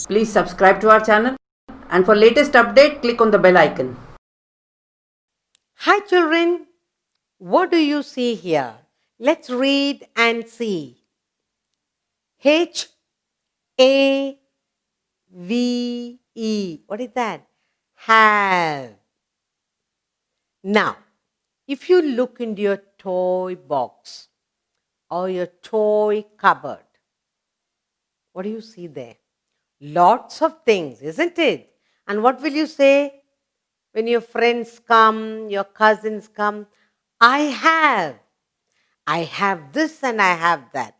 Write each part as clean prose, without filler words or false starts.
Please subscribe to our channel, and for latest update, click on the bell icon. Hi children, what do you see here? Let's read and see. Have. What is that? Have. Now, if you look into your toy box or your toy cupboard, what do you see there? Lots of things, isn't it? And what will you say when your friends come, your cousins come? I have. I have this and I have that.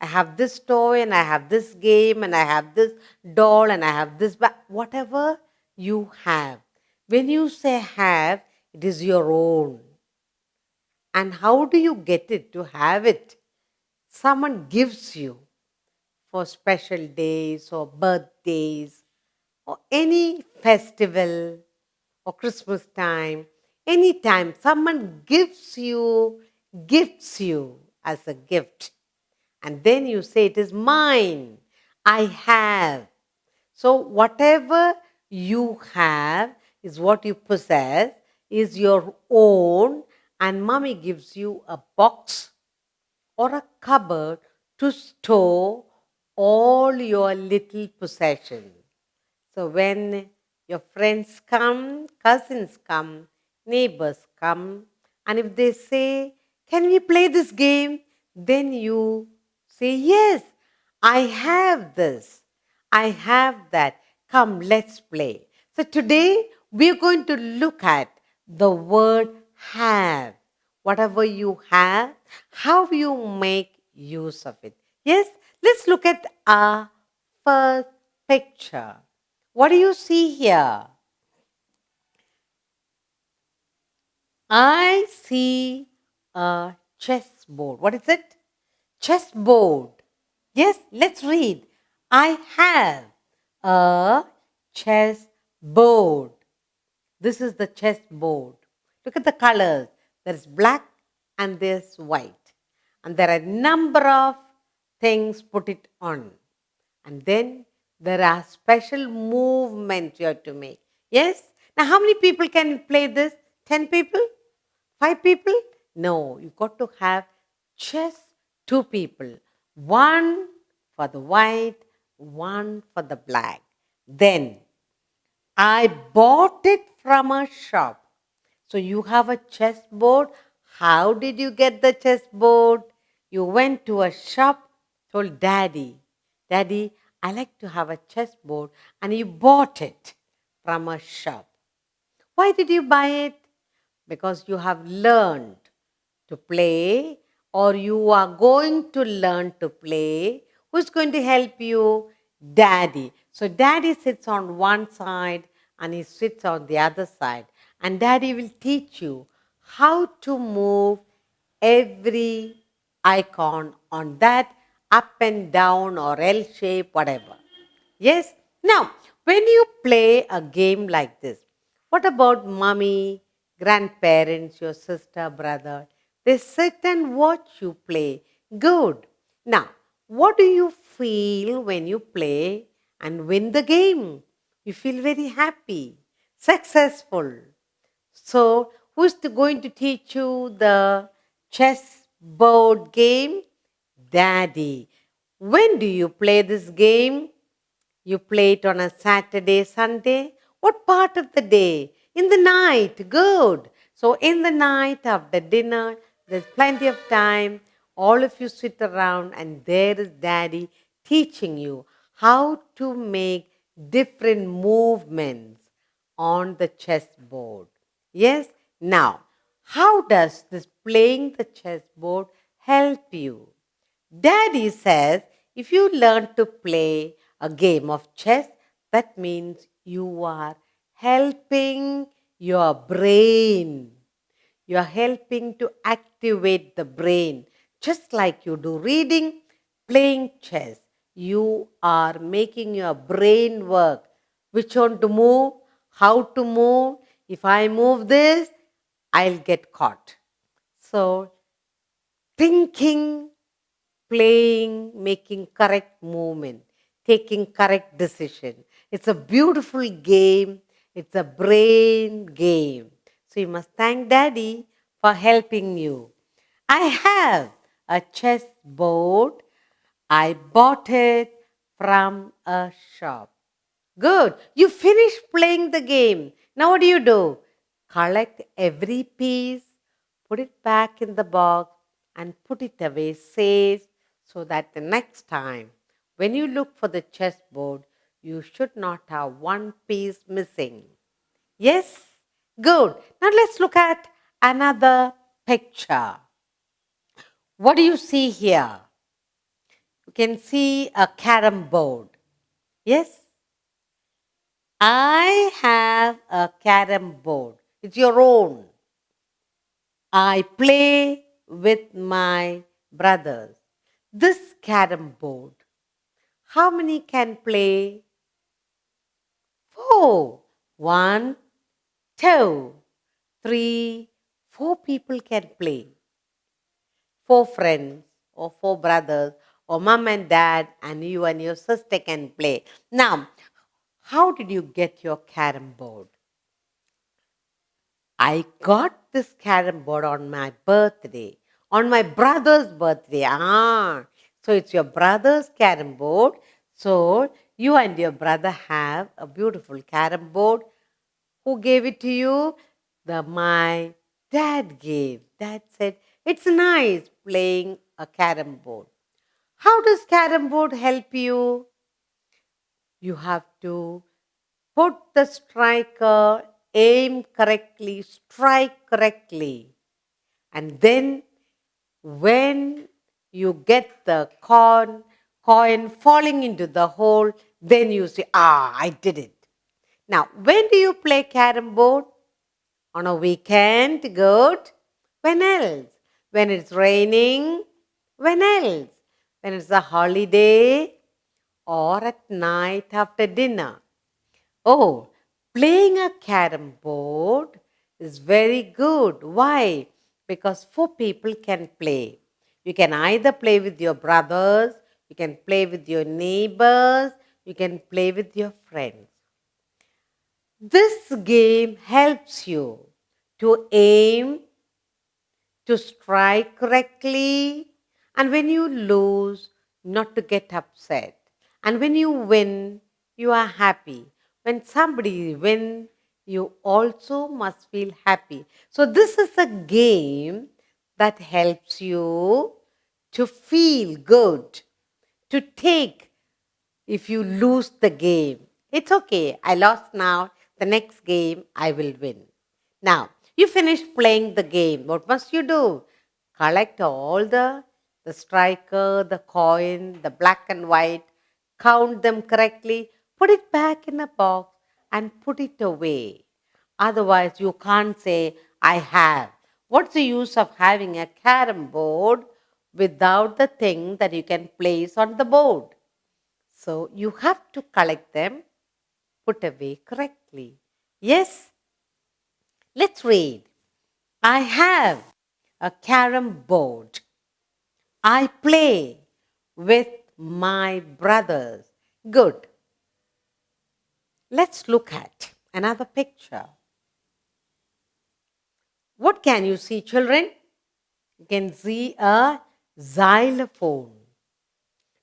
I have this toy and I have this game and I have this doll and I have this, whatever you have. When you say have, it is your own. And how do you get it to have it? Someone gives you for special days or birthdays or any festival or Christmas time, anytime someone gifts you as a gift. And then you say, it is mine. I have. So whatever you have is what you possess, is your own, and mommy gives you a box or a cupboard to store all your little possessions. So when your friends come, cousins come, neighbors come, and if they say, can we play this game? Then you say, yes, I have this. I have that. Come, let's play. So today we're going to look at the word have. Whatever you have, how you make use of it. Yes, let's look at our first picture. What do you see here? I see a chessboard. What is it? Chessboard. Yes, let's read. I have a chessboard. This is the chessboard. Look at the colors. There's black and there's white. And there are a number of things put it on. And then there are special movements you have to make. Yes? Now, how many people can play this? 10 people? 5 people? No, you got to have just 2 people. One for the white, one for the black. Then I bought it from a shop. So you have a chessboard. How did you get the chessboard? You went to a shop, told Daddy, Daddy, I like to have a chessboard, and you bought it from a shop. Why did you buy it? Because you have learned to play or you are going to learn to play. Who's going to help you? Daddy. So daddy sits on one side and he sits on the other side. And daddy will teach you how to move every icon on that up and down or L shape, whatever. Yes? Now, when you play a game like this, what about mommy, grandparents, your sister, brother? They sit and watch you play. Good. Now, what do you feel when you play and win the game? You feel very happy, successful. So, going to teach you the chess board game? Daddy. When do you play this game? You play it on a Saturday, Sunday. What part of the day? In the night. Good. So, in the night after dinner, there's plenty of time. All of you sit around, and there is Daddy teaching you how to make different movements on the chessboard. Yes? Now, how does this playing the chessboard help you? Daddy says if you learn to play a game of chess, that means you are helping your brain. You are helping to activate the brain. Just like you do reading, playing chess, you are making your brain work. Which one to move, how to move. If I move this, I'll get caught. So, thinking, playing, making correct movement. taking correct decision. It's a beautiful game. It's a brain game. So you must thank Daddy for helping you. I have a chess board. I bought it from a shop. Good. You finished playing the game. Now what do? Collect every piece, put it back in the box, and put it away safe so that the next time when you look for the chessboard, you should not have one piece missing. Yes? Good. Now let's look at another picture. What do you see here? You can see a carom board. Yes? I have a carom board. It's your own. I play with my brothers. This carom board, how many can play? 4. 1, 2, 3, 4 people can play. 4 friends or 4 brothers or mom and dad and you and your sister can play. Now, how did you get your carom board? I got this carom board on my birthday, on my brother's birthday. So it's your brother's carom board. So you and your brother have a beautiful carom board. Who gave it to you? My dad gave. Dad said, it's nice playing a carom board. How does carom board help you? You have to put the striker, aim correctly, strike correctly. And then when you get the coin falling into the hole, then you say, I did it. Now, when do you play carom board? On a weekend, good. When else? When it's raining? When else? When it's a holiday? Or at night after dinner? Oh, playing a carom board is very good. Why? Because 4 people can play. You can either play with your brothers, you can play with your neighbors, you can play with your friends. This game helps you to aim, to strike correctly, and when you lose, not to get upset. And when you win, you are happy. When somebody wins, you also must feel happy. So this is a game that helps you to feel good, to take if you lose the game. It's okay, I lost now, the next game I will win. Now, you finish playing the game. What must you do? Collect all the striker, the coin, the black and white, count them correctly, put it back in a box and put it away. Otherwise, you can't say, I have. What's the use of having a carom board without the thing that you can place on the board? So you have to collect them, put away correctly. Yes? Let's read. I have a carom board. I play with my brothers. Good. Let's look at another picture. What can you see, children? You can see a xylophone.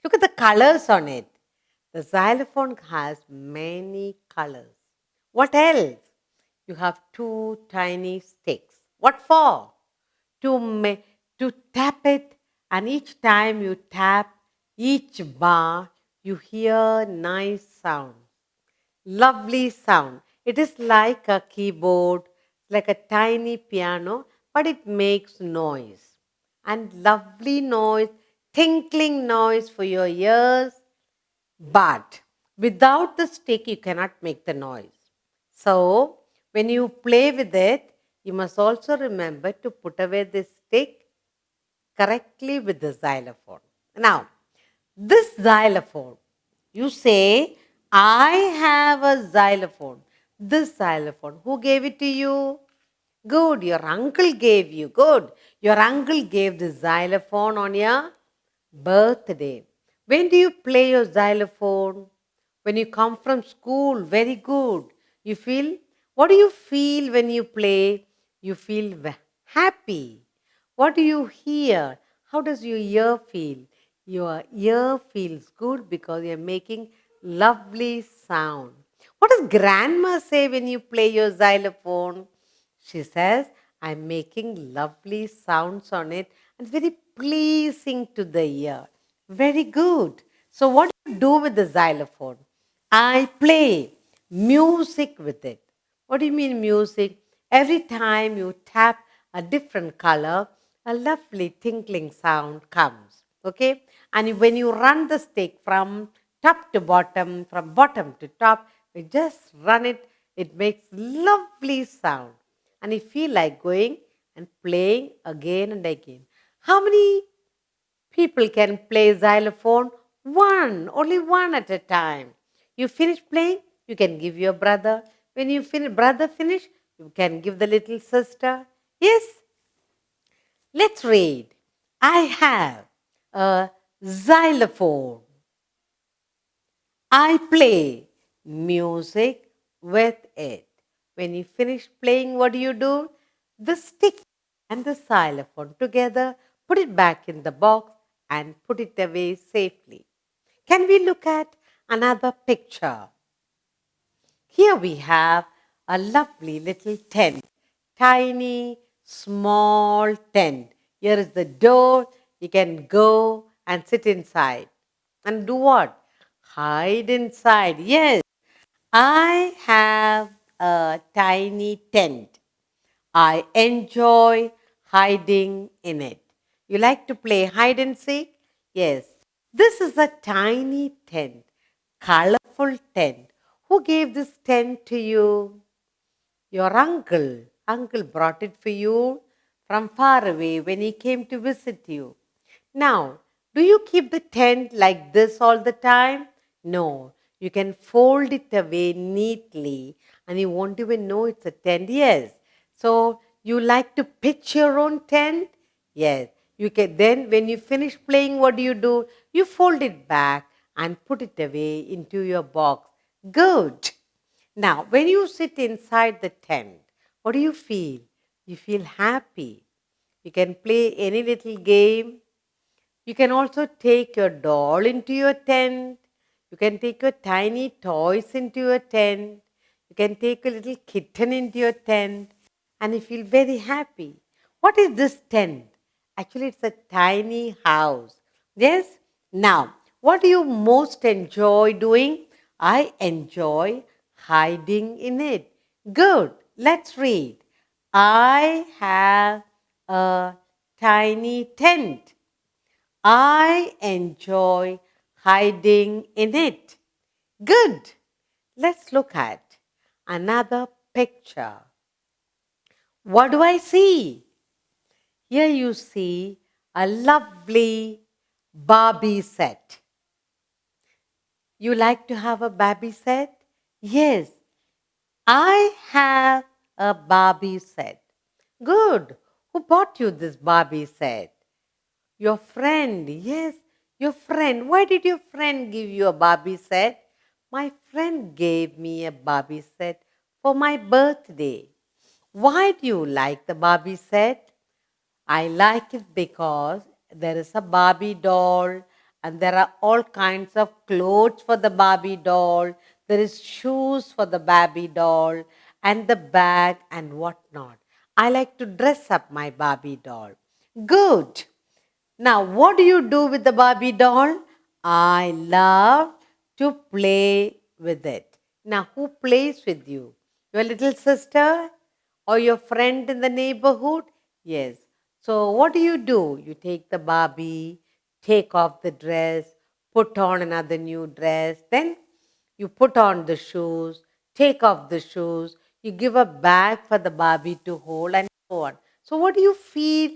Look at the colors on it. The xylophone has many colors. What else? You have 2 tiny sticks. What for? To tap it, and each time you tap each bar, you hear nice sound. Lovely sound. It is like a keyboard, like a tiny piano, but it makes noise. And lovely noise, tinkling noise for your ears. But without the stick, you cannot make the noise. So, when you play with it, you must also remember to put away the stick correctly with the xylophone. Now, this xylophone, you say, I have a xylophone. This xylophone, who gave it to you? Good, your uncle gave you. Good. Your uncle gave the xylophone on your birthday. When do you play your xylophone? When you come from school, very good. You feel, what do you feel when you play? You feel happy. What do you hear? How does your ear feel? Your ear feels good because you're making lovely sound. What does grandma say when you play your xylophone? She says, I'm making lovely sounds on it and very pleasing to the ear. Very good. So, what do you do with the xylophone? I play music with it. What do you mean, music? Every time you tap a different color, a lovely tinkling sound comes. Okay? And when you run the stick from top to bottom, from bottom to top, you just run it, it makes lovely sound. And you feel like going and playing again and again. How many people can play xylophone? One, only one at a time. You finish playing, you can give your brother. When you brother finish, you can give the little sister. Yes, let's read. I have a xylophone. I play music with it. When you finish playing, what do? The stick and the xylophone together, put it back in the box and put it away safely. Can we look at another picture? Here we have a lovely little tent, tiny, small tent. Here is the door. You can go and sit inside. And do what? Hide inside. Yes, I have a tiny tent. I enjoy hiding in it. You like to play hide and seek? Yes. This is a tiny tent, colorful tent. Who gave this tent to you? Your uncle. Uncle brought it for you from far away when he came to visit you. Now, do you keep the tent like this all the time? No. You can fold it away neatly and you won't even know it's a tent. Yes. So, you like to pitch your own tent? Yes. You can then when you finish playing, what do? You fold it back and put it away into your box. Good. Now, when you sit inside the tent, what do you feel? You feel happy. You can play any little game. You can also take your doll into your tent. You can take your tiny toys into your tent. You can take a little kitten into your tent and you feel very happy. What is this tent? Actually, it's a tiny house. Yes? Now, what do you most enjoy doing? I enjoy hiding in it. Good. Let's read. I have a tiny tent. I enjoy hiding in it. Good. Let's look at another picture. What do I see? Here you see a lovely Barbie set. You like to have a Barbie set? Yes, I have a Barbie set. Good. Who bought you this Barbie set? Your friend. Yes, your friend. Why did your friend give you a Barbie set? My friend gave me a Barbie set for my birthday. Why do you like the Barbie set? I like it because there is a Barbie doll and there are all kinds of clothes for the Barbie doll. There is shoes for the Barbie doll and the bag and whatnot. I like to dress up my Barbie doll. Good. Now, what do you do with the Barbie doll? I love to play with it. Now, who plays with you? Your little sister or your friend in the neighborhood? Yes. So, what do? You take the Barbie, take off the dress, put on another new dress, then you put on the shoes, take off the shoes, you give a bag for the Barbie to hold, and so on. So, what do you feel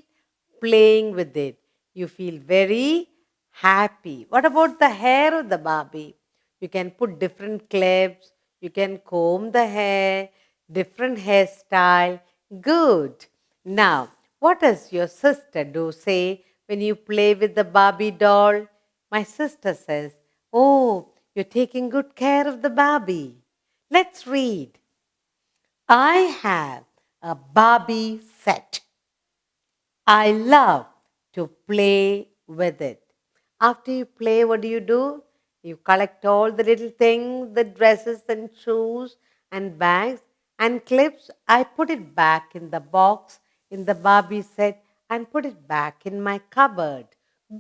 playing with it? You feel very happy. What about the hair of the Barbie? You can put different clips, you can comb the hair, different hairstyle. Good. Now, what does your sister do? Say when you play with the Barbie doll? My sister says, "Oh, you're taking good care of the Barbie." Let's read. I have a Barbie set. I love to play with it. After you play, what do? You collect all the little things, the dresses and shoes and bags and clips. I put it back in the box in the Barbie set and put it back in my cupboard.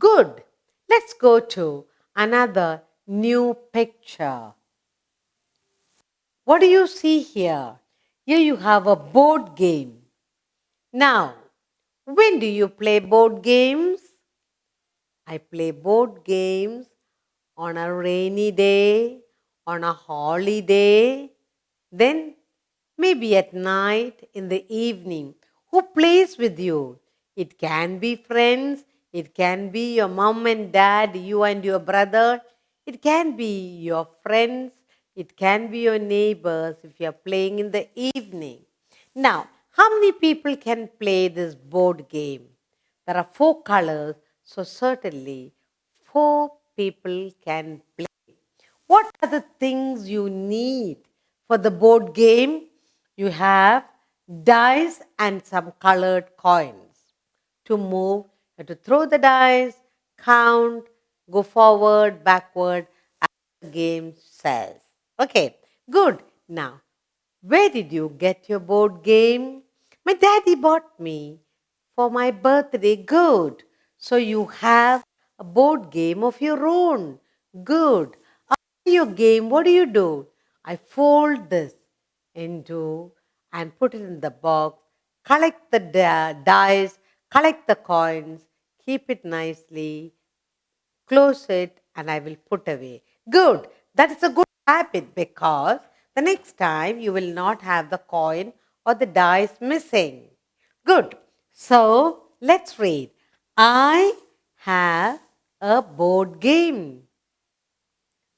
Good. Let's go to another new picture. What do you see here? Here you have a board game. Now, when do you play board games? I play board games on a rainy day, on a holiday, then maybe at night, in the evening. Who plays with you? It can be friends, it can be your mom and dad, you and your brother, it can be your friends, it can be your neighbors if you are playing in the evening. Now, how many people can play this board game? There are 4 colors, so certainly 4 people can play. What are the things you need for the board game? You have dice and some colored coins. To move, you have to throw the dice, count, go forward, backward, as the game says. Okay, good. Now, where did you get your board game? My daddy bought me for my birthday. Good. So you have a board game of your own. Good. After your game, what do? I fold this into and put it in the box, collect the dice, collect the coins, keep it nicely, close it, and I will put away. Good. That is a good habit because the next time you will not have the coin or the dice missing. Good. So let's read. I have a board game.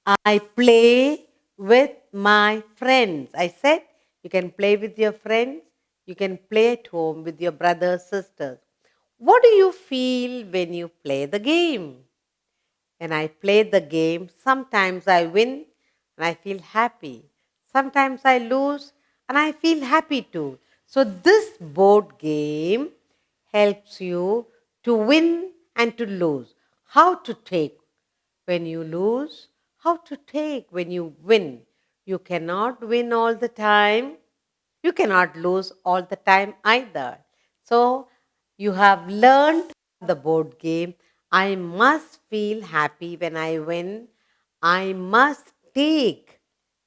I play with my friends. I said you can play with your friends. You can play at home with your brothers, sisters. What do you feel when you play the game? When I play the game, sometimes I win and I feel happy. Sometimes I lose and I feel happy too. So, this board game helps you to win and to lose. How to take when you lose, how to take when you win. You cannot win all the time. You cannot lose all the time either. So, you have learned the board game. I must feel happy when I win. I must take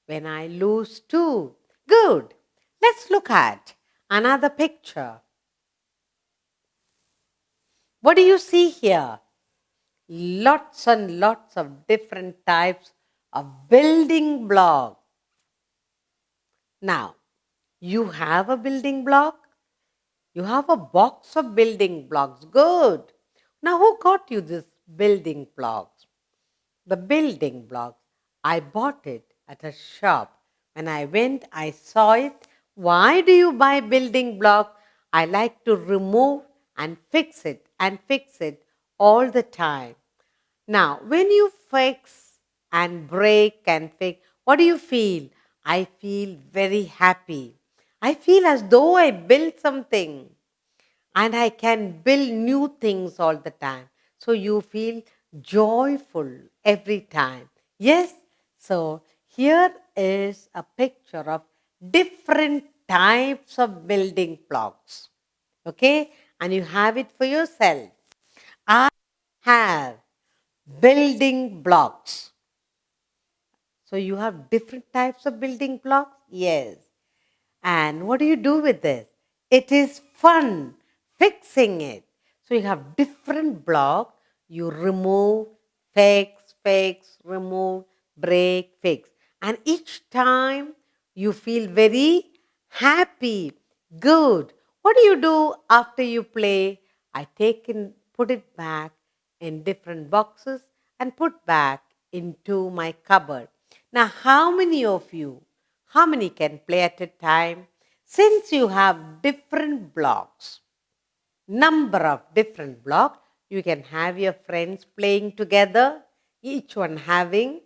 when I lose too. Good. Let's look at another picture. What do you see here? Lots and lots of different types of building blocks. Now, you have a building block? You have a box of building blocks. Good. Now, who got you this building blocks? The building blocks, I bought it at a shop. When I went, I saw it. Why do you buy building blocks? I like to remove and fix it all the time. Now, when you fix and break and fix, what do you feel? I feel very happy. I feel as though I built something and I can build new things all the time. So you feel joyful every time. Yes? So here is a picture of different types of building blocks. Okay? And you have it for yourself. I have building blocks. So you have different types of building blocks? Yes. And what do you do with this? It is fun fixing it. So you have different blocks. You remove, fix, remove, break, fix. And each time you feel very happy, good. What do you do after you play? I take and put it back in different boxes and put back into my cupboard. Now, how many can play at a time? Since you have different blocks, number of different blocks, you can have your friends playing together. each one having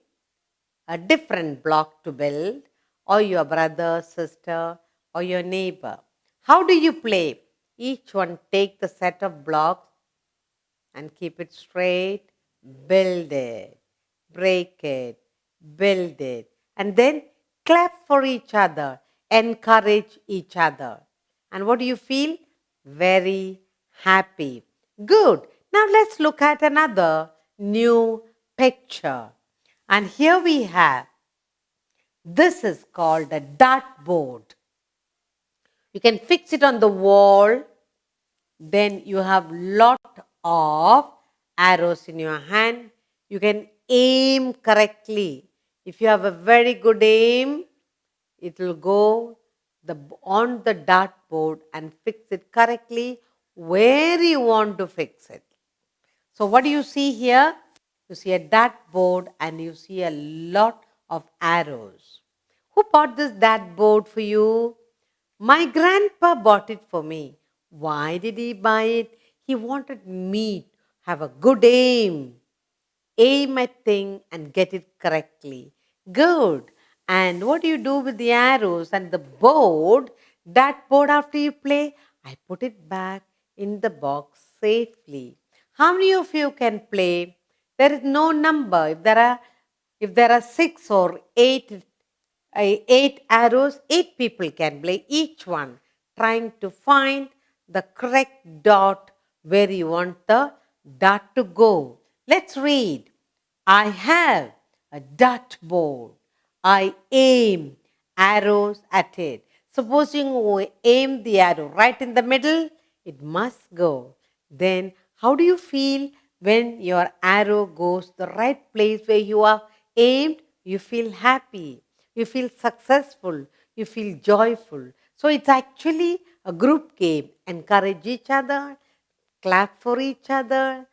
a different block to build, or your brother, sister, or your neighbor. How do you play? Each one take the set of blocks and keep it straight, build it, break it, build it, and then clap for each other, encourage each other. And what do you feel? Very happy. Good. Now let's look at another new picture. And here we have, this is called a dartboard. You can fix it on the wall. Then you have lot of arrows in your hand. You can aim correctly. If you have a very good aim, it will go on the dartboard and fix it correctly where you want to fix it. So what do you see here? You see a dartboard and you see a lot of arrows. Who bought this dartboard for you? My grandpa bought it for me. Why did he buy it? He wanted me to have a good aim. Aim at thing and get it correctly. Good. And what do you do with the arrows and the board? That board after you play, I put it back in the box safely. How many of you can play? There is no number. If there are 6 or 8 arrows, 8 people can play, each one trying to find the correct dot where you want the dot to go. Let's read. I have a dartboard. I aim arrows at it. Supposing we aim the arrow right in the middle, it must go. Then how do you feel when your arrow goes the right place where you are aimed? You feel happy. You feel successful. You feel joyful. So it's actually a group game. Encourage each other, clap for each other,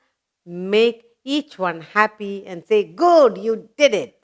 make each one happy and say, good, you did it.